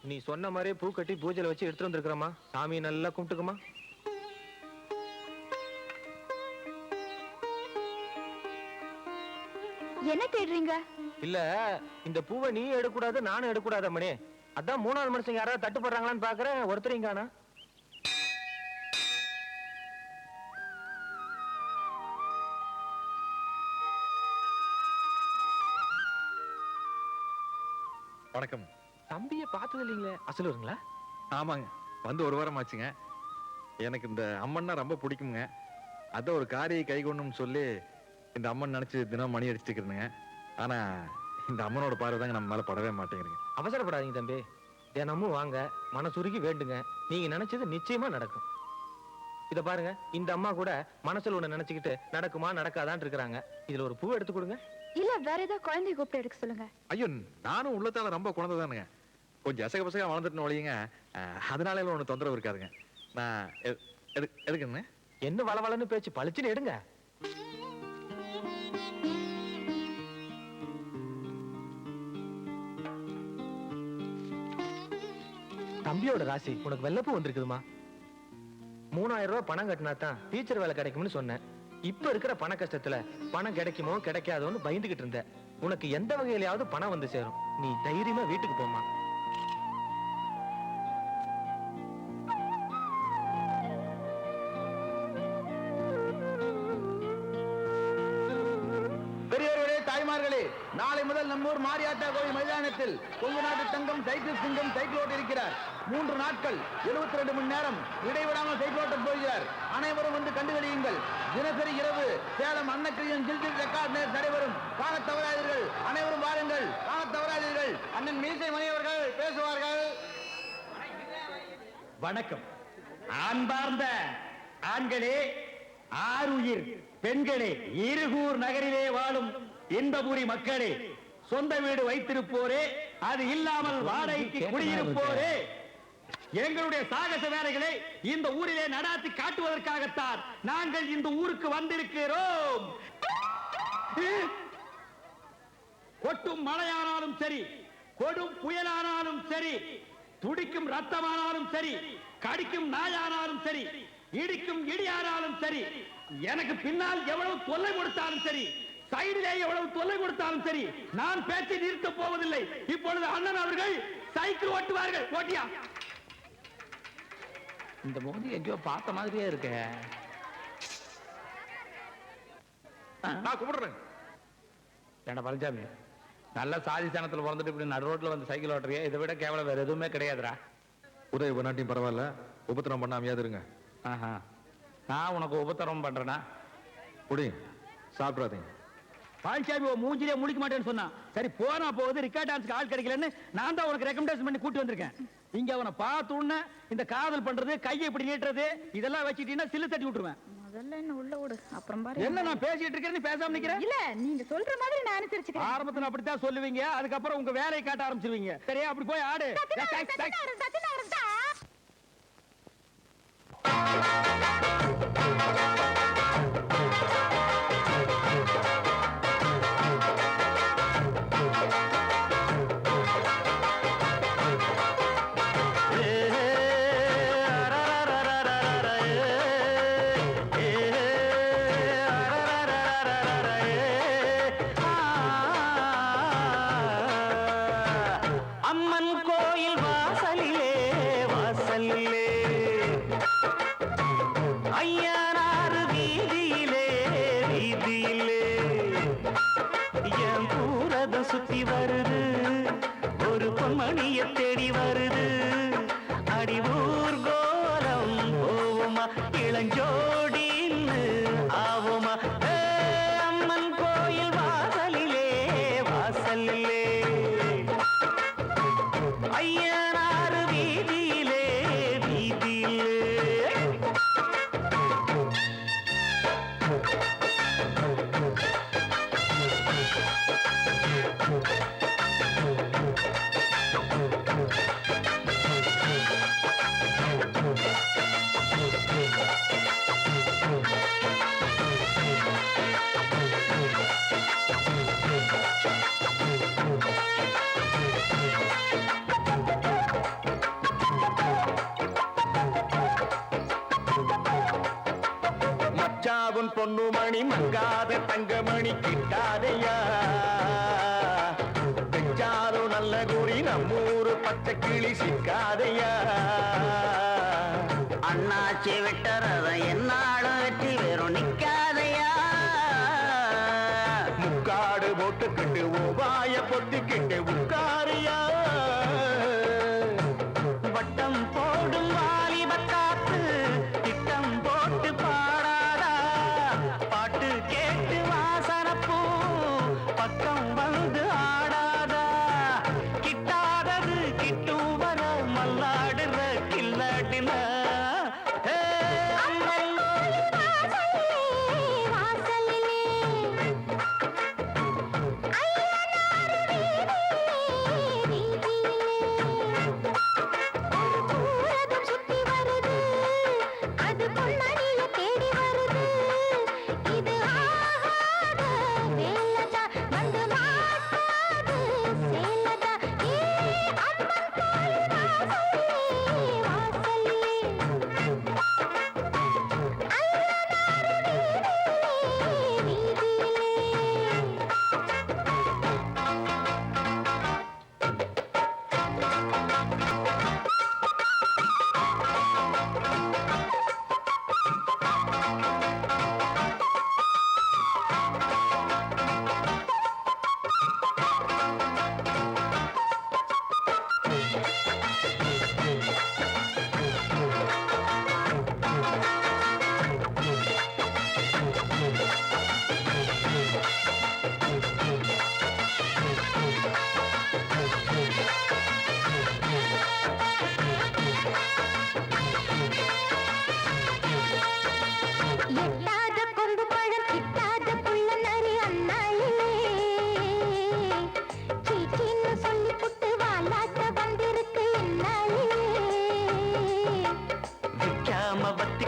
நீ சொன்ன மாதிரியே பூ கட்டி பூஜையில வச்சு எடுத்துட்டு வந்திருக்கிறமா. சாமி நல்லா கும்பிட்டுக்குமா. என்ன தேடுறீங்க? இல்ல, இந்த பூவை நீ எடுக்கூடாது, நானும் எடுக்கூடாது மணி. அதான் மூணாவது மனுஷங்க யாராவது தட்டுப்படுறாங்களான்னு பாக்குறேன். ஒருத்தரையும் காணா. வணக்கம். தம்பிய பார்த்தது இல்லீங்களே. அசலுங்களா? ஆமாங்க, வந்து ஒரு வாரம் ஆச்சுங்க. எனக்கு இந்த அம்மன்னா ரொம்ப பிடிக்குங்க. அத ஒரு காரியை கை கொண்டோம்னு சொல்லி இந்த அம்மன் நினைச்சு தினம் மணி அடிச்சுட்டு இருக்கிறேங்க. ஆனா இந்த அம்மனோட பார்வை தாங்க நம்ம மேல படவே மாட்டேங்குதுங்க. அவசரப்படாதீங்க தம்பி. தினமும் வாங்க, மனசுருகி வேண்டுங்க. நீங்க நினைச்சது நிச்சயமா நடக்கும். இத பாருங்க, இந்த அம்மா கூட மனசுல ஒண்ணு நினைச்சுக்கிட்டு நடக்குமா நடக்காதான்னு இருக்கிறாங்க. இதுல ஒரு பூ எடுத்து கொடுங்க. இல்ல, வேற ஏதாவது குழந்தைய கூப்பிட்டு எடுக்க சொல்லுங்க. ஐயோ, நானும் உள்ளத்தால ரொம்ப குழந்தைதானுங்க. கொஞ்சம் எசக பசங்க வளர்ந்துட்டு ஒழியுங்க. அதனால ஒண்ணு தொந்தரவு இருக்காதுங்க. நான் எதுக்குன்னு என்ன வளவளன்னு பேச்சு, பளிச்சுன்னு எடுங்க. தம்பியோட ராசி உனக்கு வெள்ளப்பூ வந்திருக்குதுமா. 3000 ரூபாய் பணம் கட்டினா தான் டீச்சர் வேலை கிடைக்கும்னு சொன்னேன். இப்ப இருக்கிற பண கஷ்டத்துல பணம் கிடைக்குமோ கிடைக்காதோன்னு பயந்துகிட்டு இருந்த. உனக்கு எந்த வகையிலாவது பணம் வந்து சேரும். நீ தைரியமா வீட்டுக்கு போமா. பெரியவர்களே, தாய்மார்களே, நாளை முதல் நம்மூர் மாரியாத்தா கோயில் மைதானத்தில் கொங்கு நாட்டு தங்கம் சைக்கிள் சிங்கம் சைக்கிள் ஓட்ட இருக்கிறார். 3 நாட்கள் 72 மணி நேரம் இடைவிடாமல் சைக்கிள் ஓட்ட போகிறார். அனைவரும் வந்து கண்டுகளியுங்கள். தினசரி இரவு சேலம் அன்னக்கிரியம் ஜில்ஜில் ரெக்கார்ட் நேர் நடைபெறும். காண தவறாதீர்கள். அனைவரும் வாருங்கள், காண தவறாதீர்கள். அண்ணன் மீசை மணி அவர்கள் பேசுவார்கள். வணக்கம். அன்பார்ந்த ஆண்களே, ஆருயிர் பெண்களே, இருகூர் நகரிலே வாழும் இன்பபுரி மக்களே, சொந்த வீடு வைத்திருப்போரே, அது இல்லாமல் வாடகைக்கு குடியிருப்போரே, எங்களுடைய சாகச வேலைகளை இந்த ஊரிலே நடாத்தி காட்டுவதற்காகத்தான் நாங்கள் இந்த ஊருக்கு வந்திருக்கிறோம். கொட்டும் மழையானாலும் சரி, கொடும் புயலானாலும் சரி, துடிக்கும் ரத்தமானாலும் சரி, கடிக்கும் நாயானாலும் சரி, இடிக்கும் இடியானாலும் சரி, எனக்கு பின்னால் எவ்வளவு தொல்லை கொடுத்தாலும் சரி, சைடிலே எவ்வளவு தொல்லை கொடுத்தாலும் சரி, நான் பேச்சை நிறுத்தப் போவதில்லை. இப்பொழுது அண்ணன் அவர்கள் சைக்கிள் ஓட்டுவார்கள். ஓட்டியா? இந்த மோதி எங்கேயோ பார்த்த மாதிரியே இருக்க. நான் கும்பிடுறேன். ஏண்டா பழனிசாமி, நல்ல சாதி ஸ்தானத்துல பிறந்துட்டு இப்படி நடு ரோட்ல வந்து சைக்கிள் ஓட்டுறிய, இதை விட கேவலம் வேற எதுவுமே கிடையாதுடா. உதவி பண்ணாட்டியும் பரவாயில்ல, உபத்திரம் பண்ணாமையாவது இருங்க. நான் உனக்கு உபத்திரம் பண்றேனா? குடி, சாப்பிடாதீங்க. பழனிசாமி மூஞ்சிலே முடிக்க மாட்டேன்னு சொன்னா. சரி, போனா போகுது, ரிக்கார்ட் டான்ஸ்க்கு ஆள் கிடைக்கலன்னு நான் தான் உனக்கு ரெக்கமெண்டேஷன் பண்ணி கூட்டி வந்திருக்கேன். இங்க அவனை பார்த்த உடனே இந்த காதல் பண்றது, கையை இப்படி நீட்டுறது, இதெல்லாம் வச்சுட்டீங்கன்னா சில்லு தட்டி விட்டுருவேன். முதல்ல என்ன உள்ள விடு, அப்புறம் பாரு. என்ன நான் பேசிட்டு இருக்கேன்னு பேசாம நிக்கிறேன்? இல்ல, நீங்க சொல்ற மாதிரி நான் அனுசரிச்சுக்கிறேன். ஆரம்பத்துல அப்படித்தான் சொல்லுவீங்க, அதுக்கப்புறம் உங்க வேலையை காட்ட ஆரம்பிச்சிருவீங்க. சரியா? அப்படி போய் ஆடு. அம்மன் கோயில் வாசலிலே வாசலிலே, ஐயனாறு வீதியிலே வீதியிலே, என் பூரத சுத்தி வருது, ஒரு பொன்மணிய தேடி வருது. அடி ஊர் கோலம் போவுமா, இளஞ்சோடின்னு ஆவுமா. அம்மன் கோயில் வாசலிலே வாசலிலே, ஐயனாறு வீதியிலே வீதியிலே. மாறும் பொன்னுமணி மங்காத தங்கமணி கிட்டாதையா பெஞ்சாலும் நல்ல குறி நம்மூரு பச்சை கிளி சிக்காதையா அண்ணாச்சி விட்டறத என்னாலும் வெற்றி வெறும் நிக்காதையா முக்காடு போட்டுக்கிட்டு உபாய பொத்திக்கிட்டு உட்காரியா வட்டம் போடும் வாலிப காத்து திட்டம் போட்டு பாடாதா பாட்டு கேட்டு வாசனப்பூ பக்கம் வந்து ஆடாதா கிட்டாதது கிட்டும் வர மல்லாடுற கில்லாட்டின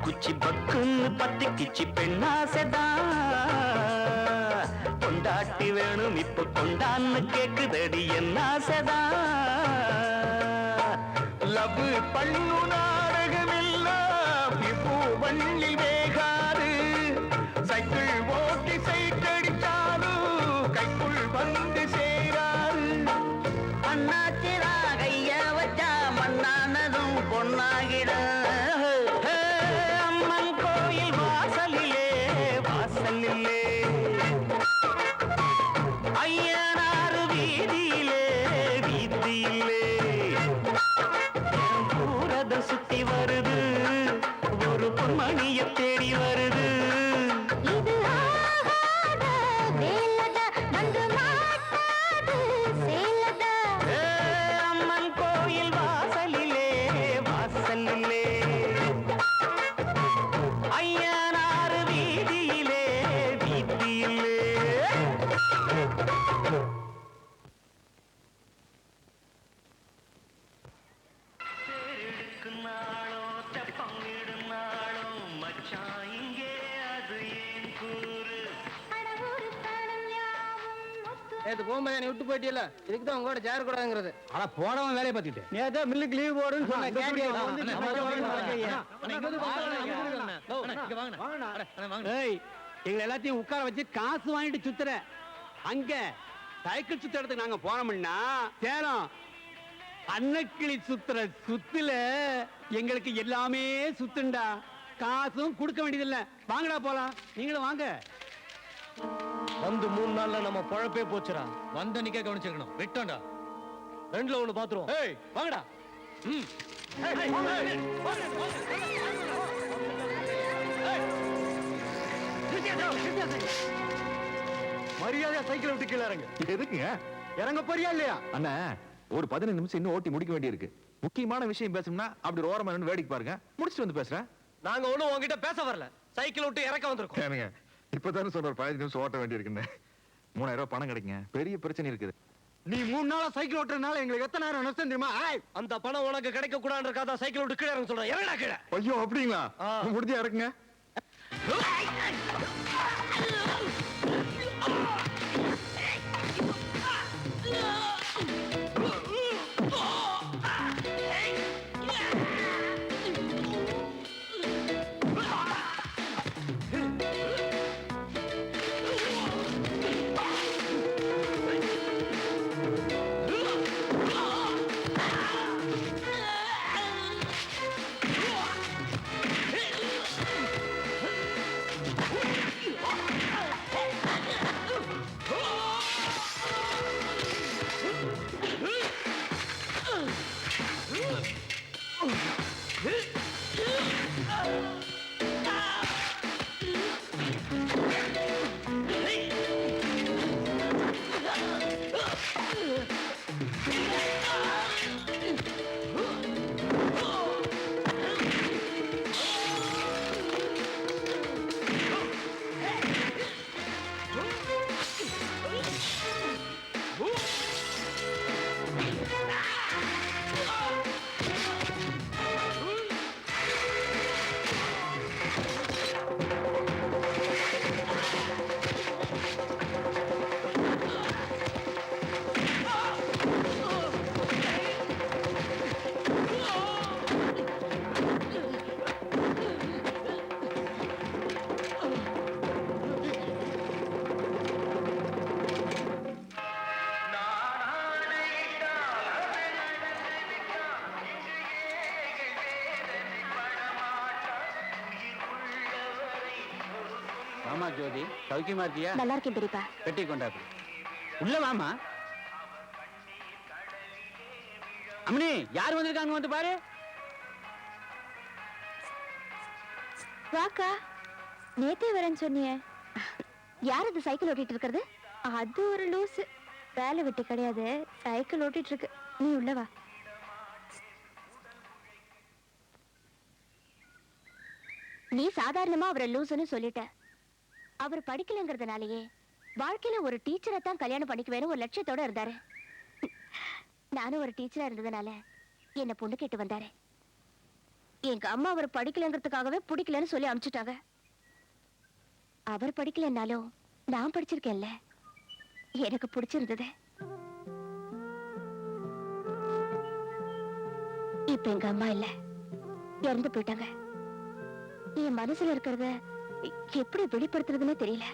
குச்சி பக்குன்னு பத்தி கிச்சி பெண்ணாசைதான் கொண்டாட்டி வேணும் இப்ப கொண்டான்னு கேக்குதடி என்ன ஆசைதான் லவ் பண்ணு நாடகமெல்லாம் இப்போ வள்ளி வேகாது சைக்கிள் ஓட்டி சைட்டடிச்சாலும் கைக்குள் வந்து சேராது அண்ணாச்சிரா கைய வச்சா மண்ணானதும் பொன்னாகிட ஐயனாறு வீதியிலே வீதியிலே பூரத சுத்தி வருது ஒரு பொன்மணிய தேடி வருது இது அம்மன் கோயில் வாசலிலே வாசலிலே ஐயனாறு வீதியிலே வீதியிலே நேத்து போகும்போது நீ விட்டு போயிட்டியல இதுக்கு தான் உங்களோட சேர கூடாதுங்கிறது. ஆனா போனவன் வேலையை பார்த்துட்டு நீ அதான் மில்லுக்கு லீவ் போடுன்னு சொன்ன. எங்களை எல்லாத்தையும் உட்கார வச்சு காசு வாங்கிட்டு சுத்துற அங்க சைக்கிள் சுத்துறதுக்கு நாங்க போனோம்னா சேலம் அன்னக்கிளி சுத்துற சுத்துல எங்களுக்கு எல்லாமே சுத்துண்டா காசும் கொடுக்க வேண்டியதில்லை. வாங்கடா போலாம், நீங்களும் வாங்க. வந்து 3 நாள்ல நம்ம பொழப்பே போச்சுடா. வந்த நிக்க கவனிச்சிருக்கணும். விட்டோம்டா, 2ல 1 பாத்துருவோம். ஏய் வாங்கடா. மரியாதையா சைக்கிள் விட்டு கீழே இறங்க. எதுக்குங்க இறங்க போறியா இல்லையா? அண்ணா ஒரு 15 நிமிஷம் இன்னும் ஓட்டி முடிக்க வேண்டியிருக்கு. முக்கியமான விஷயம் பேசணும்னா அப்படி ஓரமா நின்னு வேடிக்கை பாருங்க. முடிச்சிட்டு வந்து பேசுறேன். நாங்க ஒண்ணும் உங்ககிட்ட பேச வரல, சைக்கிள் விட்டு இறக்க வந்திருக்கோம். ஏனுங்க இப்பதானே சொன்ன ஒரு 15 நிமிஷம் ஓட்ட வேண்டியிருக்குன்னு. 3000 ரூபாய் பணம் கிடைக்குங்க. பெரிய பிரச்சனை இருக்குது. நீ 3 நாளா சைக்கிள் ஓட்டுறதுனால எங்களுக்கு எத்தனை நேரம் நஷ்டம் தெரியுமா? அந்த பணம் உனக்கு கிடைக்க கூடாதுன்னு இருக்காதா சைக்கிள் விட்டு கீழே இறங்க சொல்றேன். எவ்வளோ கீழே? ஐயோ அப்படிங்களா? முடிஞ்சா இறக்குங்க. ஆமா ஜோதி, சௌக்கியமா இருக்கியா? நல்லா இருக்கேன் பெரியப்பா. பெட்டி கொண்டாப்பு. உள்ள வாமா. அம்மனி, யார் வந்திருக்காங்க வந்து பாரு. வாக்கா, நேத்தே வரேன்னு சொன்னியே. யார் அது சைக்கிள் ஓட்டிட்டு இருக்கிறது? அது ஒரு லூசு. வேலை வெட்டி கிடையாது, சைக்கிள் ஓட்டிட்டு இருக்கு. நீ உள்ள வா. நீ சாதாரணமா அவரை லூசுன்னு சொல்லிட்ட. அவர் படிக்கலங்கிறதுனாலயே வாழ்க்கையில ஒரு டீச்சரை தான் கல்யாணம் பண்ணிக்குவேன்னு ஒரு லட்சியத்தோட இருந்தாரு. நானும் ஒரு டீச்சரா இருந்ததுனால என்ன பொண்ணு கேட்டு வந்தாரு. எங்க அம்மா அவர் படிக்கலங்கிறதுக்காகவே பிடிக்கலன்னு சொல்லி அனுப்பிச்சுட்டாங்க. அவர் படிக்கலன்னாலும் நான் படிச்சிருக்கேன்ல, எனக்கு பிடிச்சிருந்தது. இப்ப எங்க அம்மா இல்ல, இறந்து போயிட்டாங்க. என் மனசுல இருக்கிறத எப்படி வெளிப்படுத்துறதுன்னு தெரியல.